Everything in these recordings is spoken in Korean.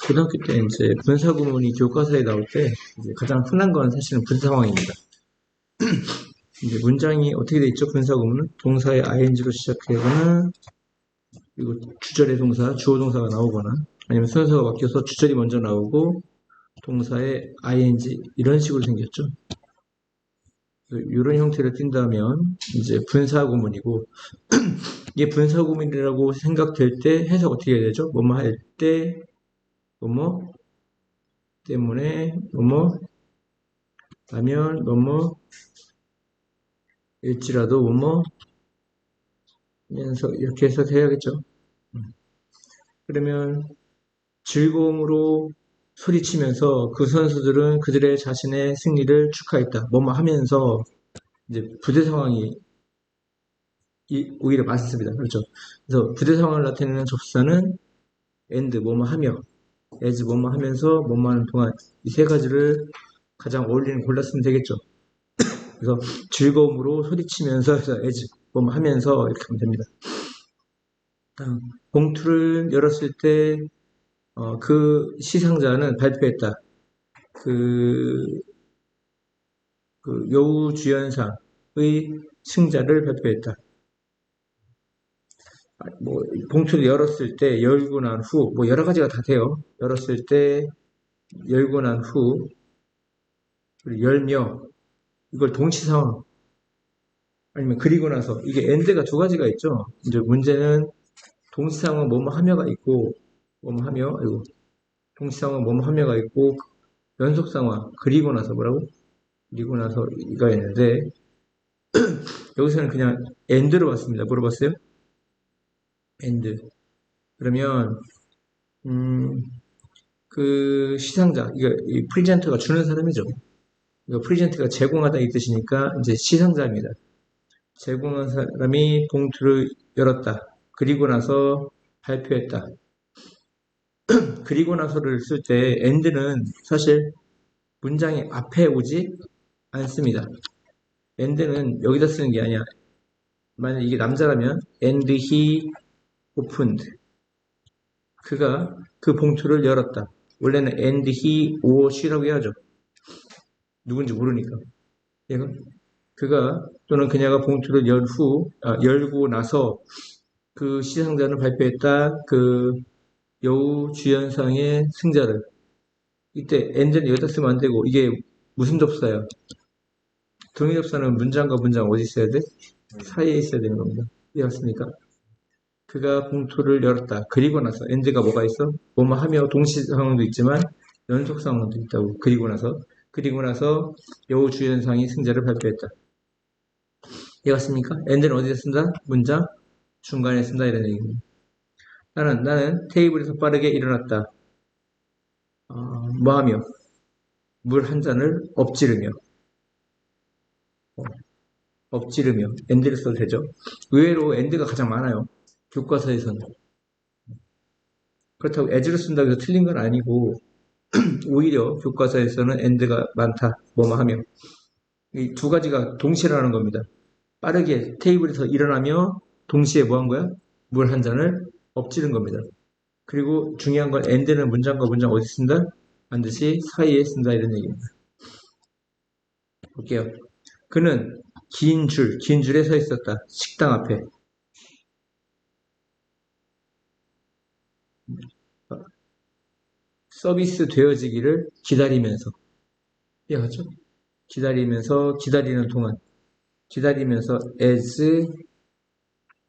고등학교 때 이제 분사 구문이 교과서에 나올 때 이제 가장 흔한 건 사실은 분사 상황입니다. 이제 문장이 어떻게 돼 있죠? 분사 구문은 동사의 ing로 시작하거나 그리고 주절의 동사, 주어 동사가 나오거나 아니면 순서가 바뀌어서 주절이 먼저 나오고 동사의 ing 이런 식으로 생겼죠. 이런 형태를 띈다면 이제 분사 구문이고 이게 분사 구문이라고 생각될 때 해석 어떻게 해야 되죠? 뭐뭐 할 때 뭐뭐 때문에 뭐뭐 라면 뭐뭐 일지라도 뭐뭐 하면서 이렇게 해석해야겠죠. 그러면 즐거움으로 소리치면서 그 선수들은 그들의 자신의 승리를 축하했다. 뭐뭐 하면서 이제 부대 상황이 오히려 맞습니다. 그렇죠. 그래서 부대 상황을 나타내는 접수사는 and 뭐뭐 하며 as 뭐뭐 하면서 뭐뭐 하는 동안 이 세 가지를 가장 어울리는 골라 쓰면 되겠죠. 그래서 즐거움으로 소리치면서 as 뭐뭐 하면서 이렇게 하면 됩니다. 봉투를 열었을 때 그 시상자는 발표했다. 그 여우주연상의 승자를 발표했다. 뭐 봉투를 열었을 때, 열고 난 후, 뭐 여러 가지가 다 돼요. 열었을 때, 열고 난 후, 그리고 열며 이걸 동치상황 아니면 그리고 나서 이게 and가 두 가지가 있죠. 이제 문제는 동치상황 뭐뭐 하며가 있고 뭐뭐 하며 아이고 동치상황 뭐뭐 하며가 있고 연속상황 그리고 나서 뭐라고? 그리고 나서 이가 있는데 여기서는 그냥 and로 봤습니다. 물어봤어요? and. 그러면 그 시상자, 이거 이 프리젠터가 주는 사람이죠. 이거 프리젠트가 제공하다 이 뜻이니까 이제 시상자입니다. 제공한 사람이 봉투를 열었다. 그리고 나서 발표했다. 그리고 나서를 쓸 때 and는 사실 문장의 앞에 오지 않습니다. and는 여기다 쓰는 게 아니야. 만약 이게 남자라면 and he opened. 그가 그 봉투를 열었다. 원래는 and he or she라고 해야죠. 누군지 모르니까. 얘가 그가 또는 그녀가 봉투를 열고 나서 그 시상자는 발표했다. 그 여우 주연상의 승자를. 이때 and는 여기다 쓰면 안 되고 이게 무슨 접사야? 동의접사는 문장과 문장 어디 있어야 돼? 사이에 있어야 되는 겁니다. 이해했습니까? 그가 봉투를 열었다. 그리고 나서 and가 뭐가 있어? 뭐뭐 하며 동시 상황도 있지만 연속 상황도 있다고. 그리고 나서 여우 주연상이 승자를 발표했다. 이해갔습니까? and는 어디에 쓴다? 문장 중간에 쓴다 이런 얘기입니다. 나는 테이블에서 빠르게 일어났다. 뭐하며? 물 한 잔을 엎지르며 and를 써도 되죠. 의외로 and가 가장 많아요. 교과서에서는. 그렇다고 as를 쓴다고 해서 틀린 건 아니고 오히려 교과서에서는 and가 많다. 뭐뭐 하며 이 두 가지가 동시라는 겁니다. 빠르게 테이블에서 일어나며 동시에 뭐 한 거야? 물 한 잔을 엎지른 겁니다. 그리고 중요한 건 and는 문장과 문장 어디 쓴다? 반드시 사이에 쓴다 이런 얘기입니다. 볼게요. 그는 긴 줄에 서 있었다. 식당 앞에. 서비스 되어지기를 기다리면서. 이해가죠? 기다리는 동안. 기다리면서 as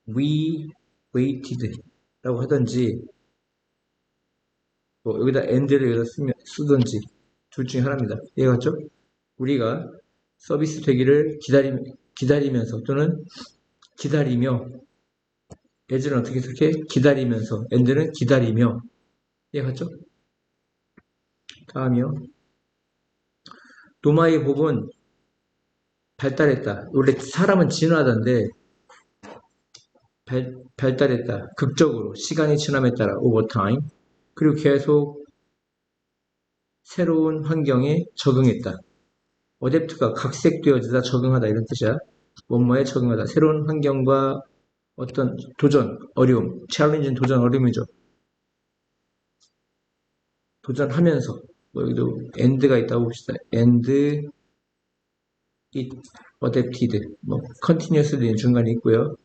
we waited 라고 하든지 뭐 여기다 and를 여기다 쓰든지 둘 중에 하나입니다. 이해갔죠? 우리가 서비스 되기를 기다리면서 또는 기다리며 as는 어떻게 해석해? 기다리면서 and는 기다리며 이해갔죠? 다음이요. 노마의 법은 발달했다. 원래 사람은 진화하던데 발달했다. 극적으로 시간이 지남에 따라 오버타임 그리고 계속 새로운 환경에 적응했다. 어댑트가 각색되어지다 적응하다 이런 뜻이야. 뭐뭐에 적응하다. 새로운 환경과 어떤 도전, 어려움, 챌린지는 도전, 어려움이죠. 도전하면서 뭐 여기도 and가 있다고 봅시다. and it adapted 뭐 continuously는 중간에 있고요.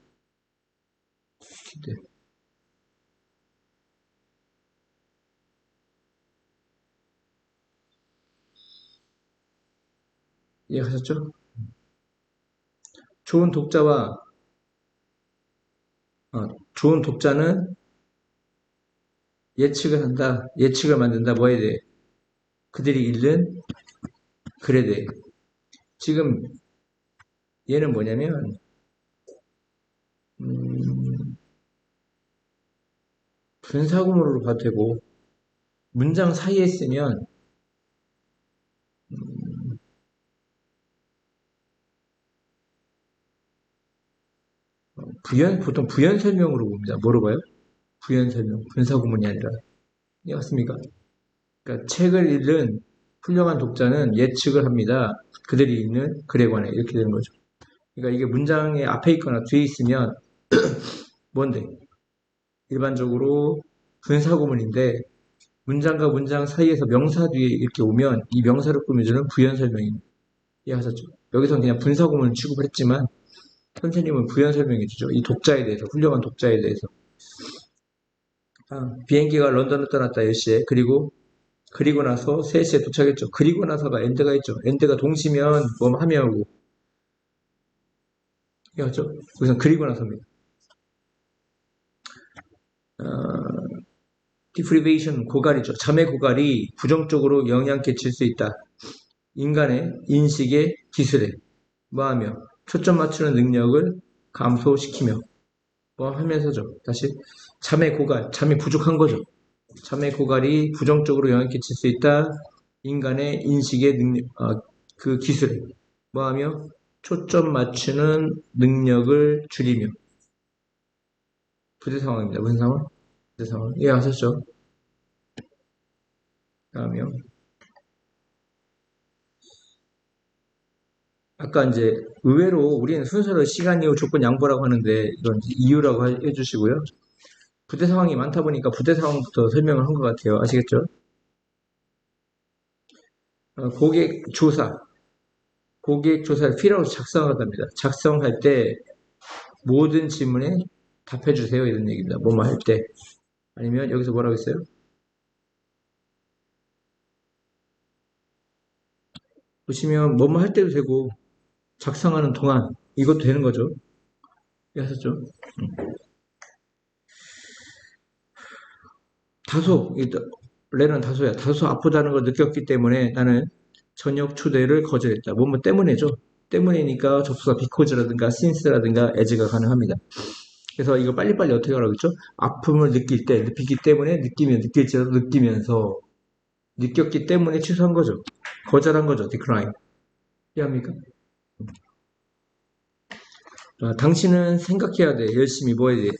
이해하셨죠? 좋은 독자와 좋은 독자는 예측을 한다. 예측을 만든다. 뭐에 대해? 그들이 읽는 글에 대해. 지금 얘는 뭐냐면 분사구문으로 봐도 되고 문장 사이에 쓰면 보통 부연 설명으로 봅니다. 뭐로 봐요? 부연 설명. 분사구문이 아니라. 이해갔습니까? 그러니까 책을 읽는 훌륭한 독자는 예측을 합니다. 그들이 읽는 글에 관해 이렇게 되는 거죠. 그러니까 이게 문장의 앞에 있거나 뒤에 있으면 뭔데? 일반적으로 분사구문인데 문장과 문장 사이에서 명사 뒤에 이렇게 오면 이 명사를 꾸며주는 부연 설명입니다. 이해하셨죠? 여기서는 그냥 분사구문을 취급을 했지만 선생님은 부연 설명해 주죠. 이 독자에 대해서, 훌륭한 독자에 대해서. 비행기가 런던을 떠났다 10시에. 그리고 나서 3시에 도착했죠. 그리고 나서가 엔드가 있죠. 엔드가 동시면 뭐 하며하고. 이해하죠? 우선 그리고 나서입니다. deprivation 고갈이죠. 잠의 고갈이 부정적으로 영향 끼칠 수 있다. 인간의 인식의 기술에 뭐하며 초점 맞추는 능력을 감소시키며 뭐 하면서죠. 다시 잠의 고갈, 잠이 부족한 거죠. 잠의 고갈이 부정적으로 영향 끼칠 수 있다. 인간의 인식의 능력, 그 기술에 뭐하며 초점 맞추는 능력을 줄이며 부재 상황입니다. 무슨 상황? 부재 상황. 이해하셨죠? 다음이요. 아까 이제 의외로 우리는 순서를 시간, 이후, 조건, 양보라고 하는데 이건 이유라고 해주시고요. 부대 상황이 많다 보니까 부대 상황부터 설명을 한 것 같아요. 아시겠죠? 고객 조사. 고객 조사를 필요로 작성하답니다. 작성할 때 모든 질문에 답해 주세요. 이런 얘기입니다. 뭐뭐 할 때. 아니면 여기서 뭐라고 했어요? 보시면 뭐뭐 할 때도 되고 작성하는 동안 이것도 되는 거죠. 이해하셨죠? 다소, 레는 다소야. 다소 아프다는 걸 느꼈기 때문에 나는 저녁 초대를 거절했다. 뭐뭐 때문에죠. 때문이니까 접수가 비코즈라든가 since라든가 as가 가능합니다. 그래서 이거 빨리빨리 어떻게 하라고 했죠? 아픔을 느낄 때, 느끼기 때문에 느낄지라도 느끼면서 느꼈기 때문에 취소한 거죠. 거절한 거죠. decline. 이해합니까? 당신은 생각해야 돼. 열심히 뭐에 대해.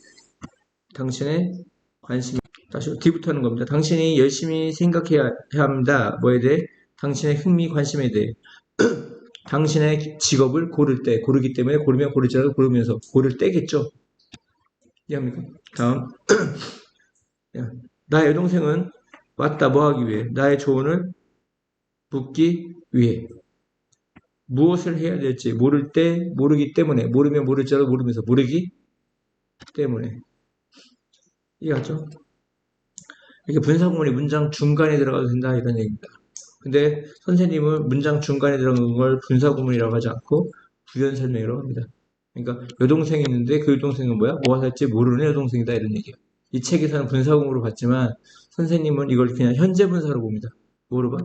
당신의 관심이 다시 뒤부터 하는 겁니다. 당신이 열심히 생각해야 합니다. 뭐에 대해? 당신의 흥미, 관심에 대해. 당신의 직업을 고를 때, 고르기 때문에 고르면 고르지라도 고르면서 고를 때겠죠. 이해합니까? 다음. 나의 여동생은 왔다 뭐 하기 위해? 나의 조언을 묻기 위해. 무엇을 해야 될지 모를 때, 모르기 때문에, 모르면 모를지라도 모르면서 모르기 때문에. 이해하죠? 이게 분사구문이 문장 중간에 들어가도 된다 이런 얘기입니다. 근데 선생님은 문장 중간에 들어간 걸 분사구문이라고 하지 않고 부연 설명이라고 합니다. 그러니까 여동생이 있는데 그 여동생은 뭐야? 뭐가 살지 모르는 여동생이다 이런 얘기예요. 이 책에서는 분사구문으로 봤지만 선생님은 이걸 그냥 현재 분사로 봅니다. 뭐로 봐?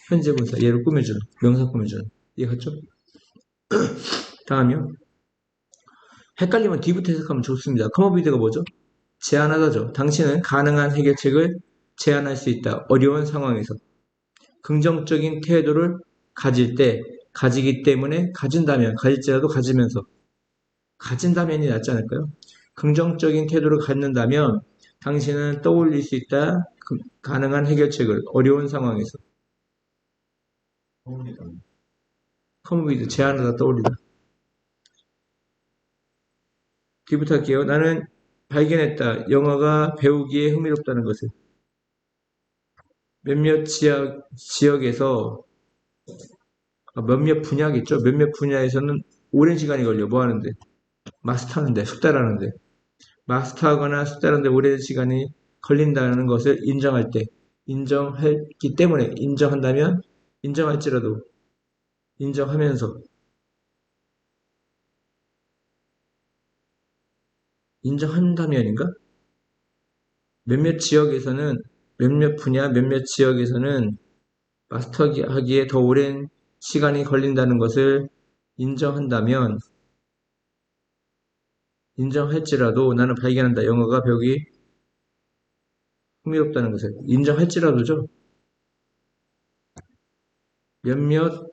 현재 분사. 얘를 꾸며주는. 명사 꾸며주는. 이해갔죠? 다음이요. 헷갈리면 뒤부터 해석하면 좋습니다. 커머비드가 뭐죠? 제안하다죠. 당신은 가능한 해결책을 제안할 수 있다. 어려운 상황에서. 긍정적인 태도를 가질 때, 가지기 때문에 가진다면, 가질지라도 가지면서. 가진다면이 낫지 않을까요? 긍정적인 태도를 갖는다면 당신은 떠올릴 수 있다. 가능한 해결책을 어려운 상황에서. 커머비드 제안하다 떠올리다. 뒤부터 할게요. 나는 발견했다. 영어가 배우기에 흥미롭다는 것을. 몇몇 지역에서 몇몇 분야겠죠. 몇몇 분야에서는 오랜 시간이 걸려. 뭐 하는데? 마스터하는데, 숙달하는데. 마스터하거나 숙달하는데 오랜 시간이 걸린다는 것을 인정할 때, 인정했기 때문에 인정한다면 인정할지라도 인정하면서 인정한다면인가? 몇몇 지역에서는 몇몇 분야, 몇몇 지역에서는 마스터하기에 더 오랜 시간이 걸린다는 것을 인정한다면 인정할지라도 나는 발견한다. 영어가 배우기 흥미롭다는 것을 인정할지라도죠. 몇몇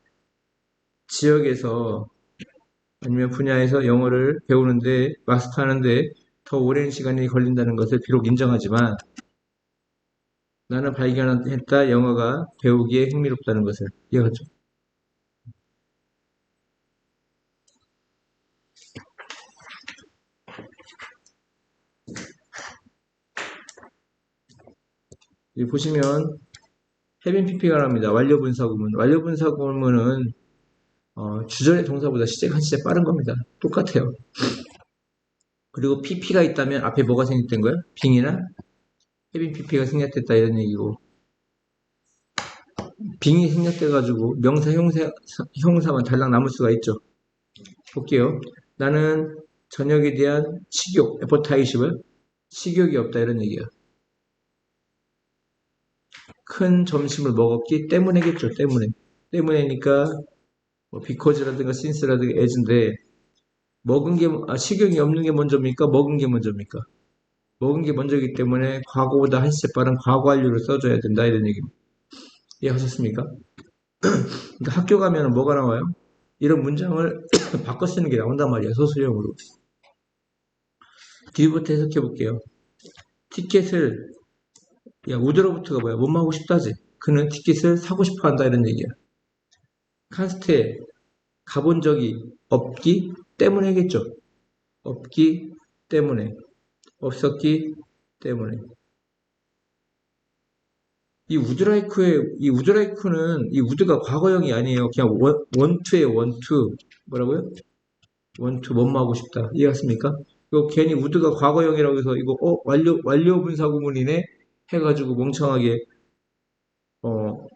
지역에서 아니면 분야에서 영어를 배우는데 마스터하는데 더 오랜 시간이 걸린다는 것을 비록 인정하지만 나는 발견했다. 영어가 배우기에 흥미롭다는 것을 이해하죠. 여기 보시면 해빈 PP가 나옵니다. 완료분사구문. 완료분사구문은 주절의 동사보다 시제가 한 시제 빠른 겁니다. 똑같아요. 그리고 PP가 있다면 앞에 뭐가 생겼던 거예요? 빙이나 해빈 PP가 생략됐다 이런 얘기고 빙이 생략돼가지고 명사 형사만 달랑 남을 수가 있죠. 볼게요. 나는 저녁에 대한 식욕, 애포타이십을 식욕이 없다 이런 얘기예요. 큰 점심을 먹었기 때문에겠죠. 때문에니까 뭐 비코즈라든가 신스라든가 as인데 먹은 게 식욕이 없는 게 먼저입니까? 먹은 게 먼저입니까? 먹은 게 먼저이기 때문에 과거보다 한 시제 빠른 과거 완료를 써줘야 된다 이런 얘기입니다. 이해하셨습니까? 그러니까 학교 가면 뭐가 나와요? 이런 문장을 바꿔 쓰는 게 나온단 말이에요. 소수형으로. 뒤부터 해석해 볼게요. 티켓을 우드로부터가 뭐야? 못 마고 싶다지. 그는 티켓을 사고 싶어 한다 이런 얘기야. 칸스트에 가본 적이 없기 때문에겠죠. 없기 때문에. 없었기 때문에. 이 우드라이크는 이 우드가 과거형이 아니에요. 그냥 원투예요. 원투. 뭐라고요? 원투 뭐뭐 하고 싶다. 이해갔습니까? 이거 괜히 우드가 과거형이라고 해서 이거 완료 분사 구문이네 해가지고 멍청하게 어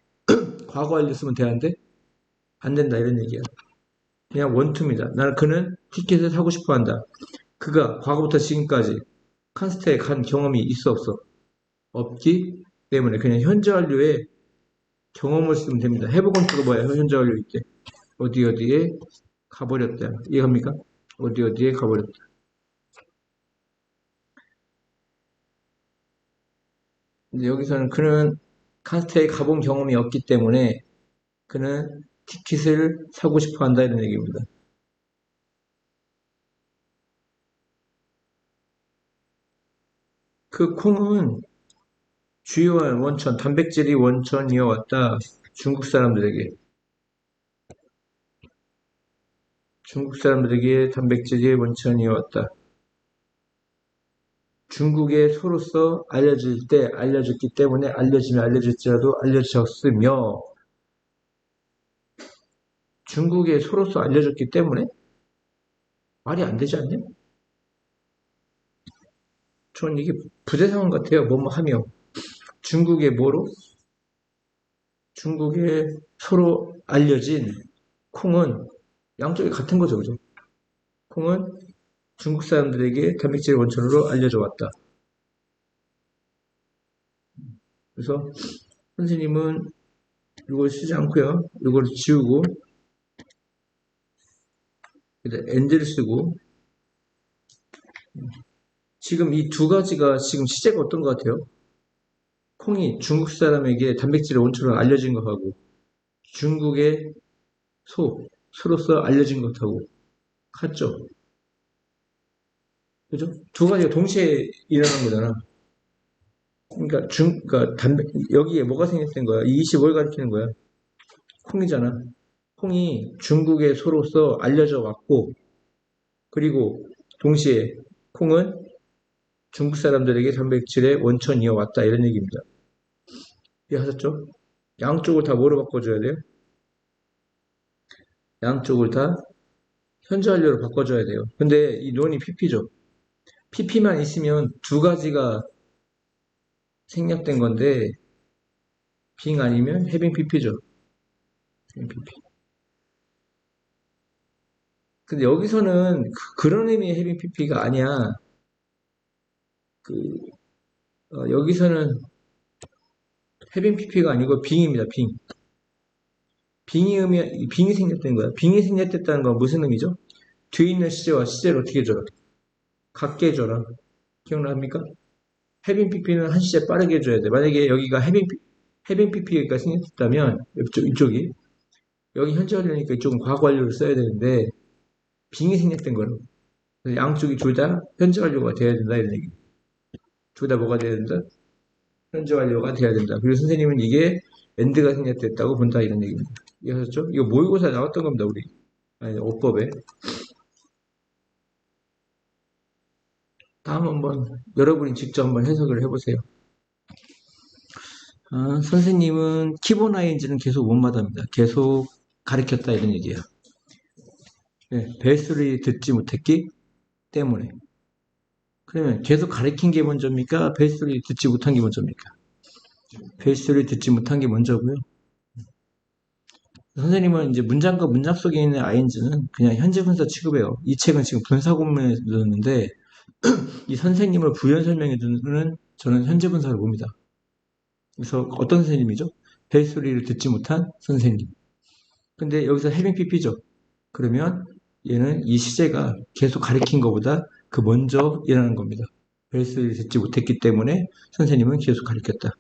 과거 완료 쓰면 되는데 안 된다 이런 얘기야. 그냥 원투입니다. 나는 그는 티켓을 사고 싶어 한다. 그가 과거부터 지금까지 칸스트에 간 경험이 있어 없어? 없기 때문에 그냥 현재 완료에 경험을 쓰면 됩니다. 해부 건투가 뭐야? 현재 완료 있대. 어디에 가버렸다. 이해합니까? 어디에 가버렸다. 근데 여기서는 그는 칸스트에 가본 경험이 없기 때문에 그는 티켓을 사고 싶어 한다 이런 얘기입니다. 그 콩은 주요한 원천, 단백질이 원천이어왔다. 중국 사람들에게. 중국 사람들에게 단백질이 원천이어왔다. 중국의 소로서 알려질 때 알려졌기 때문에 알려지면 알려질지라도 알려졌으며 중국의 소로서 알려졌기 때문에 말이 안 되지 않냐? 전 이게 부재상황 같아요. 뭐뭐 하며 중국의 뭐로? 중국에 서로 알려진 콩은 양쪽이 같은 거죠. 그죠? 콩은 중국 사람들에게 단백질 원천으로 알려져 왔다. 그래서 선생님은 이걸 쓰지 않고요. 이걸 지우고 엔드를 쓰고 지금 이 두 가지가 지금 시제가 어떤 것 같아요? 콩이 중국 사람에게 단백질의 원천으로 알려진 것하고 중국의 소로서 알려진 것하고 같죠? 그죠? 두 가지가 동시에 일어난 거잖아. 그러니까 여기에 뭐가 생겼던 거야? 이 25를 가리키는 거야. 콩이잖아. 콩이 중국의 소로서 알려져 왔고, 그리고 동시에 콩은 중국 사람들에게 단백질의 원천이어 왔다. 이런 얘기입니다. 이해하셨죠? 양쪽을 다 뭐로 바꿔줘야 돼요? 양쪽을 다 현재 완료로 바꿔줘야 돼요. 근데 이 논이 PP죠. PP만 있으면 두 가지가 생략된 건데 빙 아니면 해빙 PP죠. PP. 근데 여기서는 그런 의미의 해빙 PP가 아니야. 그 여기서는 해빙 PP가 아니고 빙입니다. 빙. 빙이 생략된 거야. 빙이 생략됐다는 건 무슨 의미죠? 뒤에 있는 시제와 시제를 어떻게 줘라? 같게 줘라. 기억납니까? 해빙 PP는 한 시제 빠르게 해줘야 돼. 만약에 여기가 해빙 PP가 생략됐다면 이쪽이 여기 현재 완료니까 이쪽은 과거 완료를 써야 되는데 빙이 생략된 거라고. 양쪽이 둘 다 현재 완료가 돼야 된다 이런 얘기. 둘 다 뭐가 돼야 된다? 현재 완료가 돼야 된다. 그리고 선생님은 이게 엔드가 생략됐다고 본다 이런 얘기입니다. 이해하셨죠? 이거 모의고사 나왔던 겁니다 우리. 아니 어법에. 다음 한번 여러분이 직접 한번 해석을 해보세요. 선생님은 키보나인지는 계속 못마답니다. 계속 가르쳤다 이런 얘기예요. 네, 벨소리 듣지 못했기 때문에. 그러면 계속 가르친 게 먼저입니까? 벨소리 듣지 못한 게 먼저입니까? 벨소리 듣지 못한 게 먼저고요. 선생님은 이제 문장과 문장 속에 있는 ing는 그냥 현재 분사 취급해요. 이 책은 지금 분사 공문에 넣었는데 이 선생님을 부연 설명해 주는 저는 현재 분사를 봅니다. 그래서 어떤 선생님이죠? 벨소리를 듣지 못한 선생님. 근데 여기서 having pp죠. 그러면 얘는 이 시제가 계속 가리킨 것보다 그 먼저 일어나는 겁니다. 벨소리를 듣지 못했기 때문에 선생님은 계속 가리켰다.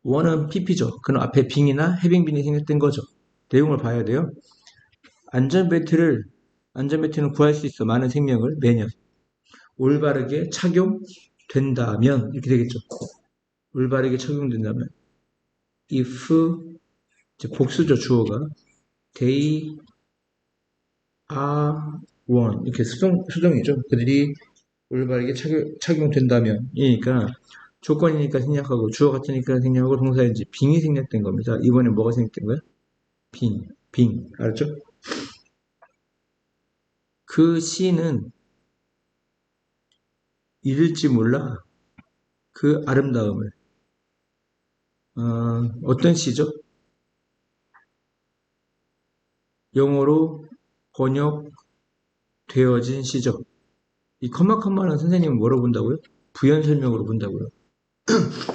원은 pp죠. 그럼 앞에 빙이나 having 빙이 생략된 거죠. 내용을 봐야 돼요. 안전벨트는 구할 수 있어. 많은 생명을 매년. 올바르게 착용된다면 이렇게 되겠죠. 올바르게 적용된다면 if 이제 복수죠 주어가 they are one 이렇게 수정이죠. 그들이 올바르게 착용된다면 이니까 조건이니까 생략하고 주어 같으니까 생략하고 동사인지 빙이 생략된 겁니다. 이번에 뭐가 생략된 거야? 빙 알았죠? 그 시는 잃을지 몰라 그 아름다움을 어떤 시죠? 영어로 번역되어진 시죠. 이 컴마는 선생님은 뭐로 본다고요? 부연 설명으로 본다고요.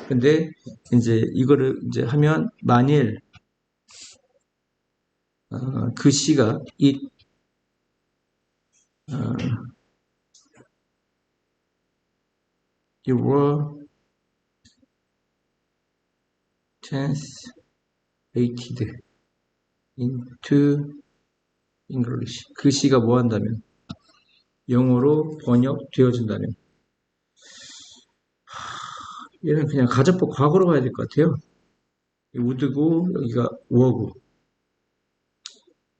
근데 이제 이거를 이제 하면 만일 그 시가 it were translated into English 그 시가 뭐 한다면 영어로 번역되어진다면 얘는 그냥 가정법 과거로 가야 될 것 같아요. would고 여기가 were고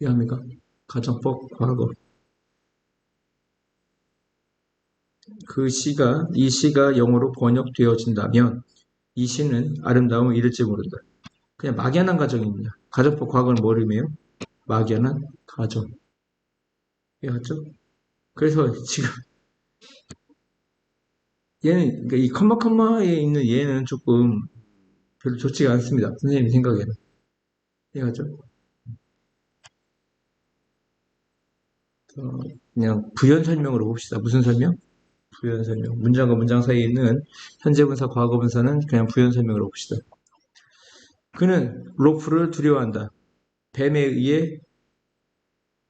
이해합니까? 가정법 과거 이 시가 영어로 번역되어진다면 이 시는 아름다움을 잃을지 모른다. 그냥 막연한 가정입니다. 가정법 과거는 뭐를매요? 막연한 가정. 이해갔죠? 그래서 지금 얘는 그러니까 이 컴마에 있는 얘는 조금 별로 좋지가 않습니다. 선생님 생각에는. 이해갔죠? 그냥 부연 설명으로 봅시다. 무슨 설명? 부연 설명. 문장과 문장 사이에 있는 현재 분사, 과거 분사는 그냥 부연 설명으로 봅시다. 그는 로프를 두려워한다. 뱀에 의해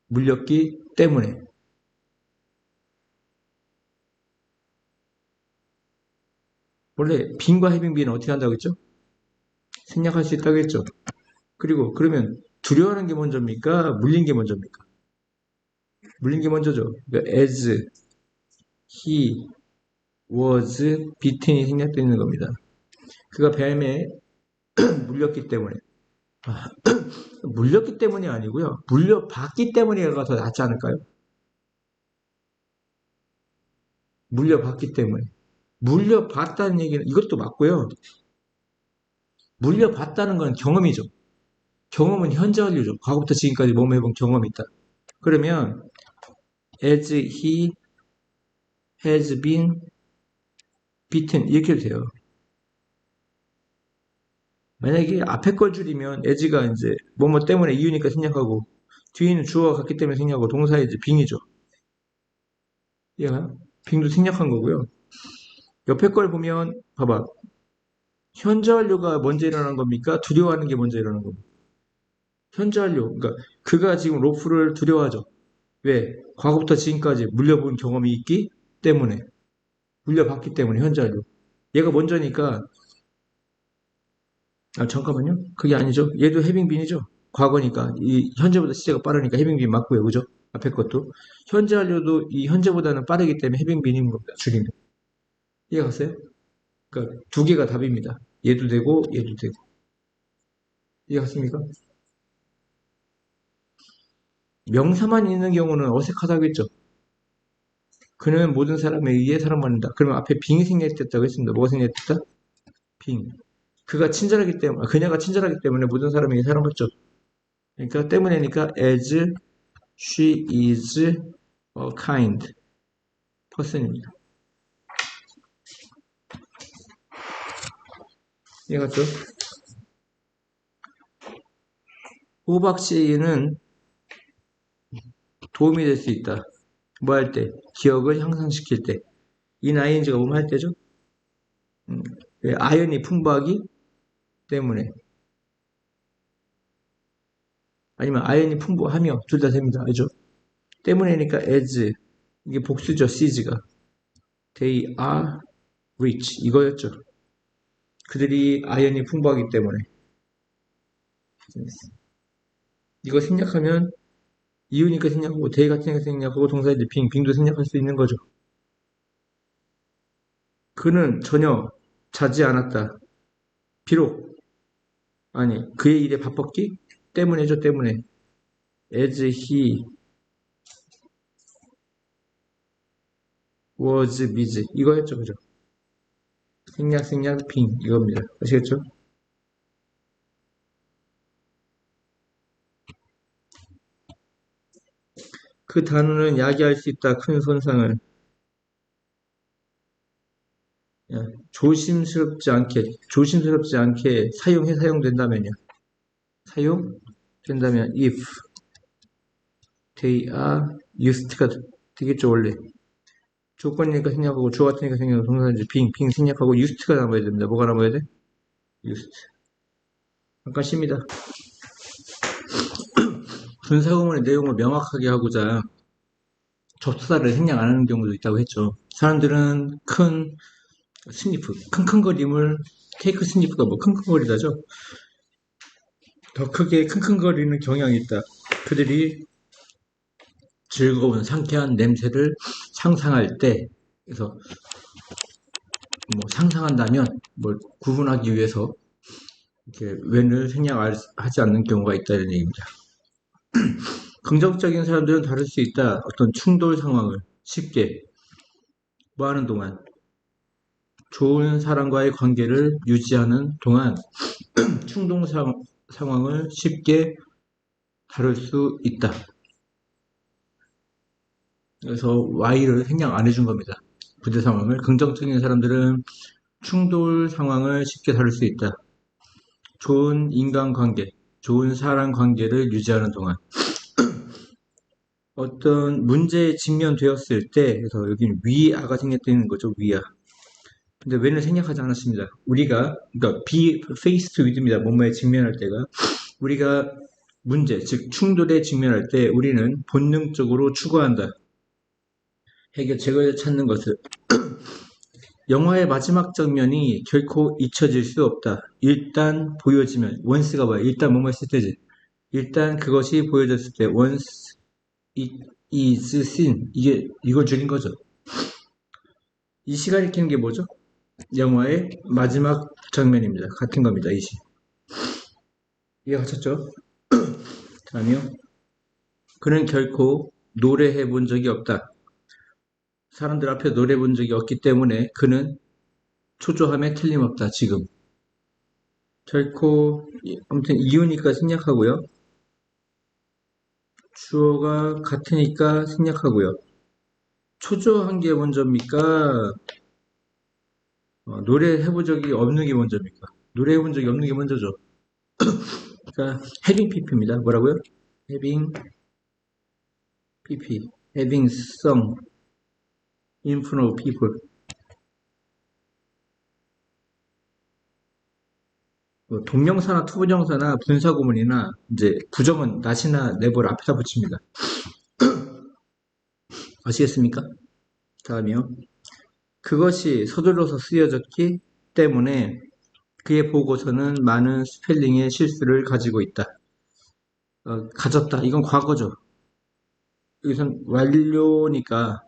물렸기 때문에. 원래 빈과 해빙비는 어떻게 한다고 했죠? 생략할 수 있다고 했죠. 그리고 그러면 두려워하는 게 먼저입니까? 물린 게 먼저입니까? 물린 게 먼저죠. 그러니까 as he was beaten이 생략되어 있는 겁니다. 그가 뱀에 물렸기 때문에 물렸기 때문이 아니고요. 물려봤기 때문에가 더 낫지 않을까요? 물려봤기 때문에 물려봤다는 얘기는 이것도 맞고요. 물려봤다는 건 경험이죠. 경험은 현재 완료죠. 과거부터 지금까지 몸 해본 경험이 있다. 그러면 as he has been beaten 이렇게 해도 돼요. 만약에 앞에 걸 줄이면 as가 이제 뭐뭐 때문에 이유니까 생략하고 뒤에는 주어가 같기 때문에 생략하고 동사의 이제 being이죠. 얘가 being도 생략한 거고요. 옆에 걸 보면 봐봐. 현재 완료가 먼저 일어나는 겁니까? 두려워하는 게 먼저 일어나는 겁니까? 현재 완료. 그러니까 그가 지금 로프를 두려워하죠. 왜? 과거부터 지금까지 물려본 경험이 있기 때문에. 물려봤기 때문에 현재 완료. 얘가 먼저니까 잠깐만요. 그게 아니죠. 얘도 해빙빈이죠. 과거니까 이 현재보다 시제가 빠르니까 해빙빈 맞고요. 그죠? 앞에 것도 현재 완료도 이 현재보다는 빠르기 때문에 해빙빈인 겁니다. 줄이면. 이해 갔어요? 그러니까 두 개가 답입니다. 얘도 되고 얘도 되고. 이해 갔습니까? 명사만 있는 경우는 어색하다고 했죠. 그는 모든 사람에 의해 사랑받는다. 그러면 앞에 빙이 생략됐다고 했습니다. 뭐가 생략됐다? 빙. 그가 친절하기 때문에, 그녀가 친절하기 때문에 모든 사람에게 사랑받죠. 그러니까 때문에니까 as she is a kind person입니다. 이해갔죠? 호박씨는 도움이 될 수 있다. 뭐 할 때? 기억을 향상시킬 때. ing가 뭐뭐 할 때죠? 아연이 풍부하기 때문에. 아니면 아연이 풍부하며 둘 다 됩니다. 알죠? 때문에니까 as 이게 복수죠. sees가. They are rich 이거였죠. 그들이 아연이 풍부하기 때문에. 이거 생략하면 이유니까 생략하고 they 같은 거 생략하고 동사이제 빙도 생략할 수 있는 거죠. 그는 전혀 자지 않았다. 비록 아니 그의 일에 바빴기 때문에죠. 때문에 as he was busy 이거였죠. 그죠? 생략 빙 이겁니다. 아시겠죠? 그 단어는 야기할 수 있다. 큰 손상을 조심스럽지 않게 사용된다면요. 사용된다면 if they are used가 되겠죠. 원래 조건이니까 생략하고 주어 같으니까 생략하고 동사인지 빙 생략하고 used가 남아야 됩니다. 뭐가 남아야 돼? used. 잠깐 쉽니다. 분사구문의 내용을 명확하게 하고자 접수사를 생략 안 하는 경우도 있다고 했죠. 사람들은 큰 스니프, 킁킁거림을 케이크 스니프가 뭐 킁킁거리다죠. 더 크게 킁킁거리는 경향이 있다. 그들이 즐거운 상쾌한 냄새를 상상할 때, 그래서 뭐 상상한다면 뭘 구분하기 위해서 이렇게 when을 생략하지 않는 경우가 있다 이런 얘기입니다. 긍정적인 사람들은 다를 수 있다. 어떤 충돌 상황을 쉽게 뭐 하는 동안 좋은 사람과의 관계를 유지하는 동안 충동 상황을 쉽게 다룰 수 있다. 그래서 Y를 생략 안 해준 겁니다. 부대 상황을. 긍정적인 사람들은 충돌 상황을 쉽게 다룰 수 있다. 좋은 인간관계, 좋은 사람 관계를 유지하는 동안 어떤 문제에 직면되었을 때, 그래서 여기는 위아가 생략되는 거죠. 위아. 근데 when을 생략하지 않았습니다. 우리가 그러니까 be faced with입니다. 뭐뭐에 직면할 때가 우리가 문제, 즉 충돌에 직면할 때 우리는 본능적으로 추구한다. 해결책을 찾는 것을. 영화의 마지막 장면이 결코 잊혀질 수 없다. 일단 보여지면 once가 뭐야? 일단 뭐뭐 했을 때지. 일단 그것이 보여졌을 때 once it is seen 이걸 줄인 거죠. 이 시가 읽히는 게 뭐죠? 영화의 마지막 장면입니다. 같은 겁니다. 이 시. 이해하셨죠? 다음이요. 그는 결코 노래해 본 적이 없다. 사람들 앞에 노래 본 적이 없기 때문에 그는 초조함에 틀림없다. 지금. 결코 아무튼 이유니까 생략하고요. 주어가 같으니까 생략하고요. 초조한 게 먼저입니까? 노래 해본 적이 없는 게 먼저입니까? 노래 해본 적이 없는 게 먼저죠. 그러니까 having pp입니다. 뭐라고요? having pp, having sung in front of people. 뭐 동명사나 투부정사나 분사구문이나 이제 부정은 not이나 never 앞에다 붙입니다. 아시겠습니까? 다음이요. 그것이 서둘러서 쓰여졌기 때문에 그의 보고서는 많은 스펠링의 실수를 가지고 있다. 가졌다. 이건 과거죠. 여기선 완료니까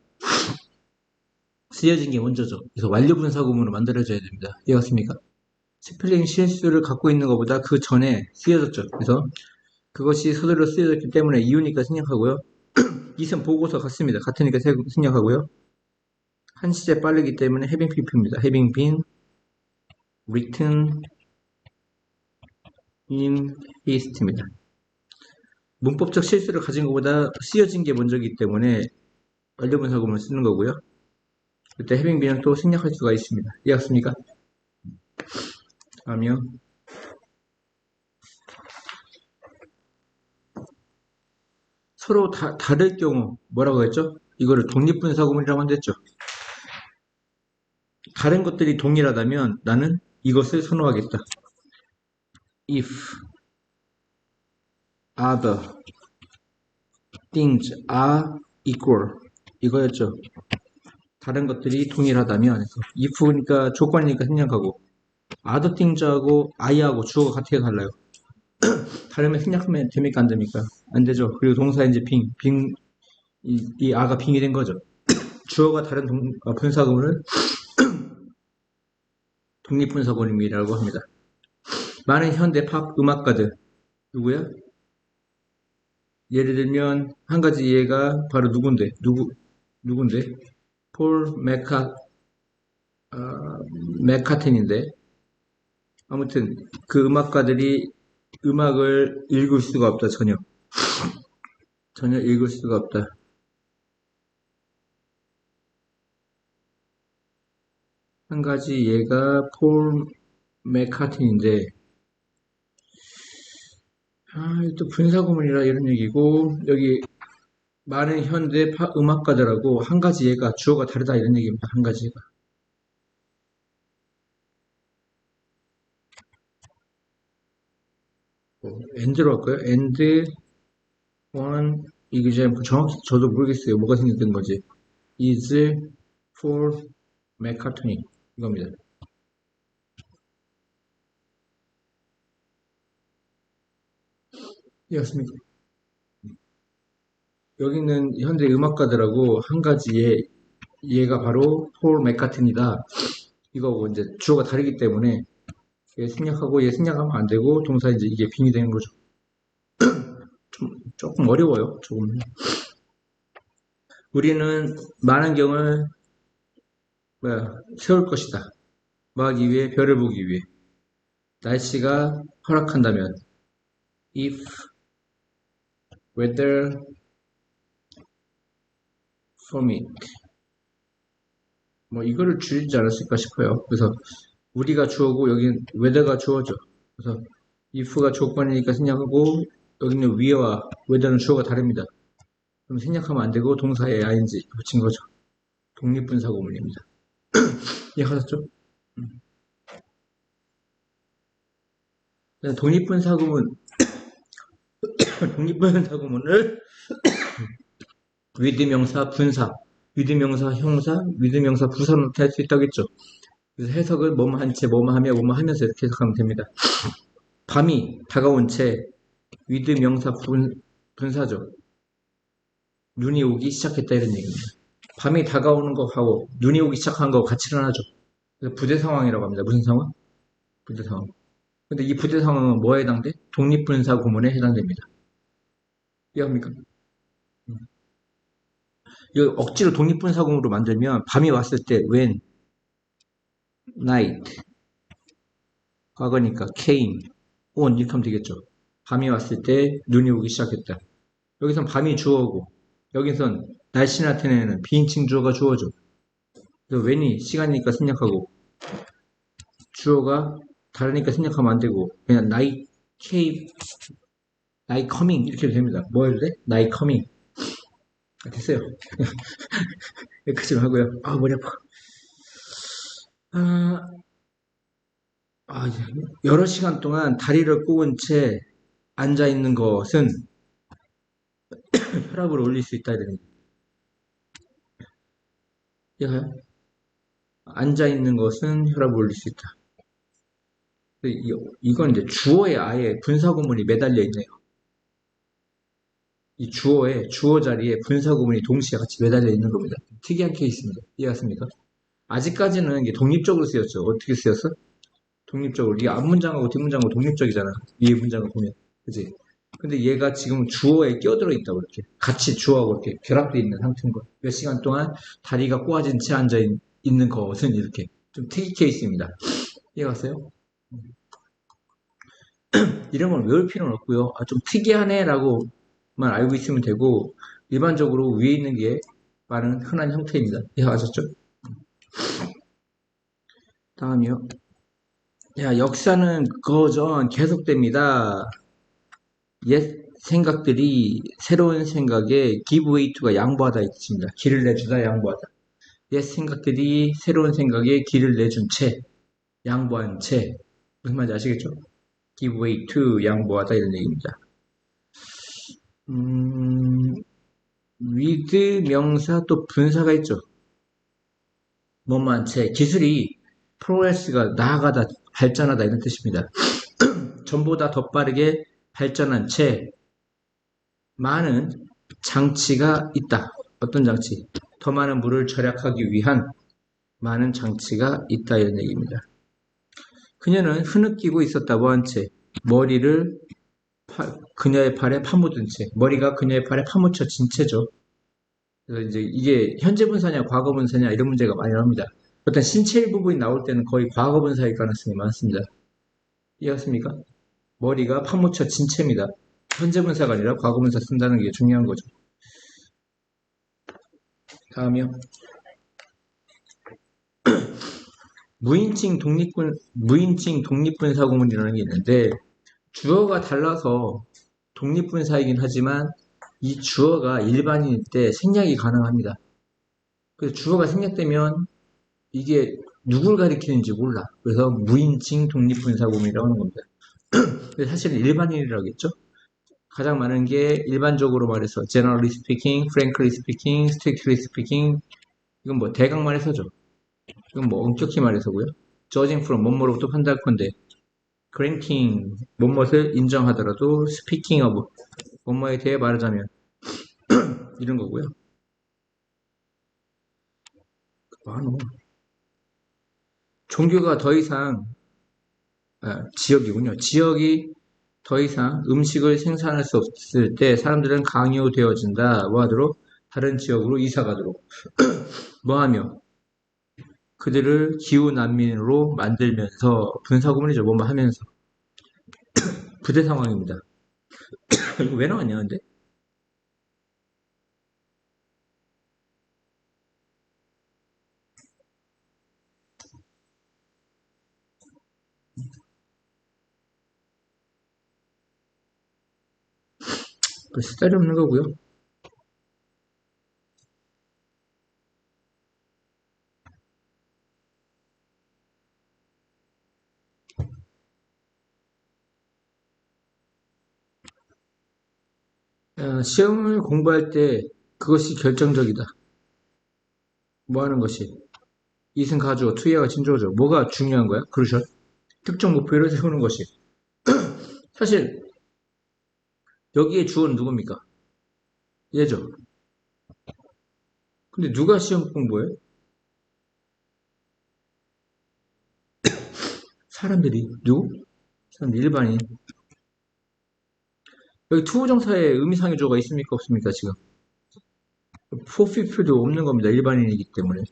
쓰여진 게 먼저죠. 그래서 완료 분사구문으로 만들어져야 됩니다. 이해갔습니까? 스펠링 실수를 갖고 있는 것보다 그 전에 쓰여졌죠. 그래서 그것이 서둘러 쓰여졌기 때문에 이유니까 생략하고요. 이은 보고서 같습니다. 같으니까 생략하고요. 한 시제 빠르기 때문에 having pp입니다. having been written in haste입니다. 문법적 실수를 가진 것보다 쓰여진 게 먼저이기 때문에 완료분사구문을 쓰는 거고요. 그때 having be는 또 생략할 수가 있습니다. 이해갔습니까? 다음이요. 서로 다를 경우 뭐라고 했죠? 이거를 독립분사구문이라고 한댔죠. 다른 것들이 동일하다면 나는 이것을 선호하겠다. If other things are equal 이거였죠. 다른 것들이 동일하다면 if니까 조건이니까 생략하고 other things하고 I하고 주어가 같아야 달라요. 다르면 생략하면 됩니까 안 됩니까? 안 되죠. 그리고 동사인지 이 아가 빙이 된 거죠. 주어가 다른 분사구문을 독립분사구문이라고 합니다. 많은 현대 팝 음악가들 누구야? 예를 들면 한 가지 예가 바로 누군데? 폴 맥카튼인데 아무튼 그 음악가들이 음악을 읽을 수가 없다. 전혀 읽을 수가 없다. 한 가지 예가 폴 맥카튼인데 또 분사구문이라 이런 얘기고 여기 많은 현대 팝 음악가들하고 한 가지 예가 주어가 다르다 이런 얘기입니다. 한 가지 예가. and로 할까요? and one example 정확히 저도 모르겠어요. 뭐가 생겼던 거지. is for 맥카트니 이겁니다. 이해했습니까? 여기는 현대 음악가들하고 한 가지 얘가 바로 폴 맥카튼이다. 이거고 이제 주어가 다르기 때문에 얘 생략하고 얘 생략하면 안 되고 동사 이제 이게 빙이 되는 거죠. 조금 어려워요. 조금. 우리는 많은 경을 세울 것이다. 뭐 하기 위해? 별을 보기 위해. 날씨가 허락한다면 if weather permit 뭐 이거를 줄이지 않았을까 싶어요. 그래서 우리가 주어고 여기는 weather가 주어죠. 그래서 if가 조건이니까 생략하고 여기는 we와 weather는 주어가 다릅니다. 그럼 생략하면 안 되고 동사에 ing 붙인 거죠. 독립분사구문입니다. 이해하셨죠? 독립분사구문을 위드명사, 분사, 위드명사, 형사, 위드명사, 부사로 할 수 있다고 했죠. 그래서 해석을 뭐뭐 한 채, 뭐뭐 하며, 뭐뭐 하면서 이렇게 해석하면 됩니다. 밤이 다가온 채 위드명사 분사죠. 눈이 오기 시작했다 이런 얘기입니다. 밤이 다가오는 것하고 눈이 오기 시작한 거 같이 일어나죠. 그래서 부대 상황이라고 합니다. 무슨 상황? 부대 상황. 근데 이 부대 상황은 뭐에 해당돼? 독립분사 구문에 해당됩니다. 이해합니까? 이거 억지로 독립분사 구문으로 만들면 밤이 왔을 때 when, night, 과거니까 came, on 이렇게 하면 되겠죠. 밤이 왔을 때 눈이 오기 시작했다. 여기선 밤이 주어고 여기선 날씨 나타내는 비인칭 주어가 주어죠. 그래서 when이 시간이니까 생략하고 주어가 다르니까 생략하면 안 되고 그냥 night came, night coming 이렇게 해도 됩니다. 뭐 해도 돼? night coming. 됐어요. 여기까지만 하고요. 아, 머리 아파. 아, 여러 시간 동안 다리를 꼬은 채 앉아 있는 것은 혈압을 올릴 수 있다 이러는 거예요. 앉아 있는 것은 혈압을 올릴 수 있다. 이건 이제 주어에 아예 분사구문이 매달려 있네요. 이 주어 자리에 분사구문이 동시에 같이 매달려 있는 겁니다. 특이한 케이스입니다. 이해하십니까? 아직까지는 이게 독립적으로 쓰였죠. 어떻게 쓰였어? 독립적으로. 이게 앞문장하고 뒷문장하고 독립적이잖아. 위에 문장을 보면. 그지? 근데 얘가 지금 주어에 끼어들어 있다고 이렇게. 같이 주어하고 이렇게 결합되어 있는 상태인 거야. 몇 시간 동안 다리가 꼬아진 채 앉아 있는 것은 이렇게. 좀 특이 케이스입니다. 이해갔어요? 이런 걸 외울 필요는 없고요. 좀 특이하네 라고만 알고 있으면 되고 일반적으로 위에 있는 게 많은 흔한 형태입니다. 이해하셨죠? 다음이요. 역사는 거전 계속됩니다. 옛 생각들이 새로운 생각에 give way to가 양보하다 있습니다. 길을 내주다 양보하다. 옛 생각들이 새로운 생각에 길을 내준 채 양보한 채 무슨 말인지 아시겠죠? give way to 양보하다 이런 얘기입니다. with 명사 또 분사가 있죠. 뭐만 채 기술이 프로그레스가 나아가다 발전하다 이런 뜻입니다. 전보다 더 빠르게 발전한 채 많은 장치가 있다. 어떤 장치? 더 많은 물을 절약하기 위한 많은 장치가 있다 이런 얘기입니다. 그녀는 흐느끼고 있었다고 한 채 머리를 그녀의 발에 파묻은 채 머리가 그녀의 발에 파묻혀진 채죠. 그래서 이제 이게 현재 분사냐 과거 분사냐 이런 문제가 많이 나옵니다. 어떤 신체 일부분이 나올 때는 거의 과거 분사일 가능성이 많습니다. 이해하십니까? 머리가 파묻혀진 채입니다. 현재 분사가 아니라 과거 분사 쓴다는 게 중요한 거죠. 다음이요. 무인칭 독립분사구문이라는 게 있는데 주어가 달라서 독립분사이긴 하지만 이 주어가 일반인일 때 생략이 가능합니다. 그래서 주어가 생략되면 이게 누굴 가리키는지 몰라. 그래서 무인칭 독립분사구문이라고 하는 겁니다. 근데 사실은 일반인이라겠죠? 가장 많은 게 일반적으로 말해서 generally speaking, frankly speaking, strictly speaking 이건 뭐 대강 말해서죠. 이건 뭐 엄격히 말해서고요. judging from 뭐뭐로부터 판단할 건데 granting 뭐뭇을 인정하더라도 speaking of 뭐뭐에 대해 말하자면 이런 거고요. 많어. 종교가 더 이상 지역이군요. 지역이 더 이상 음식을 생산할 수 없을 때 사람들은 강요되어진다. 뭐하도록? 다른 지역으로 이사가도록. 뭐하며? 그들을 기후 난민으로 만들면서 분사구문이죠. 뭐뭐 하면서. 부대 상황입니다. 이거 왜 나왔냐 근데? 쓸데없는 없는 거고요. 시험을 공부할 때 그것이 결정적이다. 뭐 하는 것이? 이승 가주어, 투이어가 진주어죠. 뭐가 중요한 거야? 그렇죠. 특정 목표를 세우는 것이. 사실 여기에 주어는 누굽니까? 얘죠. 근데 누가 시험 공부해? 사람들이. 누구? 사람들 일반인. 여기 투부정사에 의미상해조가 있습니까? 없습니까? 지금. for people도 없는 겁니다. 일반인이기 때문에.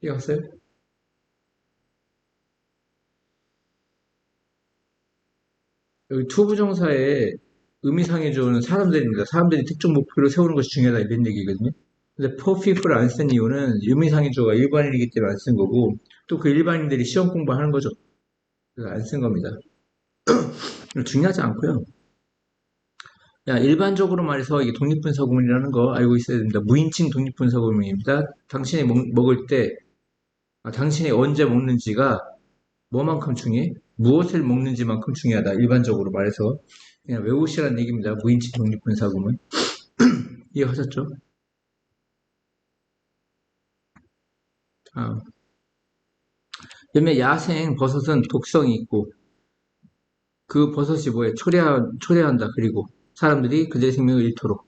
이해갔어요? 여기 투부정사의 의미상해주는 사람들입니다. 사람들이 특정 목표를 세우는 것이 중요하다 이런 얘기거든요. 근데 poor people 안 쓴 이유는 의미상해주가 일반인이기 때문에 안 쓴 거고 또 그 일반인들이 시험 공부하는 거죠. 그래서 안 쓴 겁니다. 중요하지 않고요. 야, 일반적으로 말해서 이게 독립분사구문이라는 거 알고 있어야 됩니다. 무인칭 독립분사구문입니다. 당신이 먹을 때, 당신이 언제 먹는지가 뭐만큼 중요해? 무엇을 먹는지만큼 중요하다. 일반적으로 말해서. 그냥 외우시라는 얘기입니다. 무인칭 독립분사구문. 이해하셨죠? 아, 그다음에 야생 버섯은 독성이 있고 그 버섯이 뭐예요? 초래한다. 그리고 사람들이 그들의 생명을 잃도록.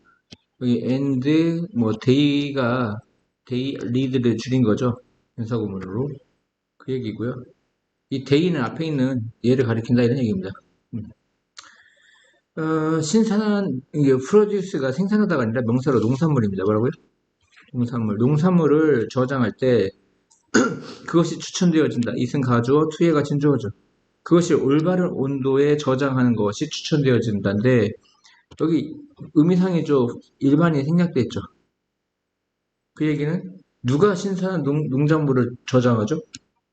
여기 and 뭐 day가 day lead를 줄인 거죠. 분사구문으로. 그 얘기고요. 이 day는 앞에 있는 얘를 가리킨다 이런 얘기입니다. 신선한 이게 프로듀스가 생산하다가 아니라 명사로 농산물입니다. 뭐라고요? 농산물. 농산물을 저장할 때 그것이 추천되어진다. 이승 가주어, 투에가 진주어죠. 그것이 올바른 온도에 저장하는 것이 추천되어진다인데 여기 의미상이죠. 일반이 생략돼 있죠. 그 얘기는 누가 신선한 농작물을 저장하죠?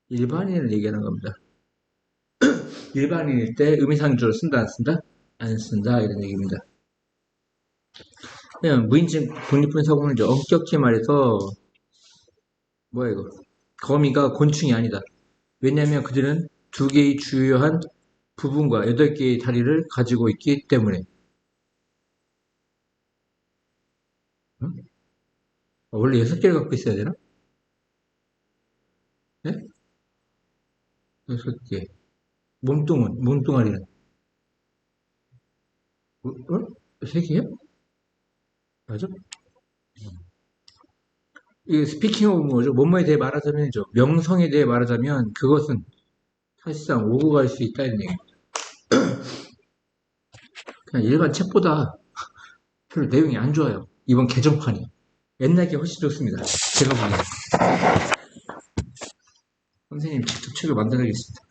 일반인을 얘기하는 겁니다. 일반인일 때 의미상주어를 쓴다 안 쓴다? 안 쓴다 이런 얘기입니다. 그냥 무인칭 독립분사구문은 이제 엄격히 말해서 뭐야 이거 거미가 곤충이 아니다. 왜냐하면 그들은 두 개의 주요한 부분과 8개의 다리를 가지고 있기 때문에. 응? 원래 6개를 갖고 있어야 되나? 네? 6개. 몸뚱아리는? 어? 3개요? 맞아? 이게 스피킹 오브 뭐죠? 뭐뭐에 대해 말하자면이죠. 명성에 대해 말하자면 그것은 사실상 오고 갈 수 있다 이런 얘기. 그냥 일반 책보다 별로 내용이 안 좋아요. 이번 개정판이. 옛날 게 훨씬 좋습니다. 제가 보기엔. 선생님 직접 책을 만들어야겠습니다.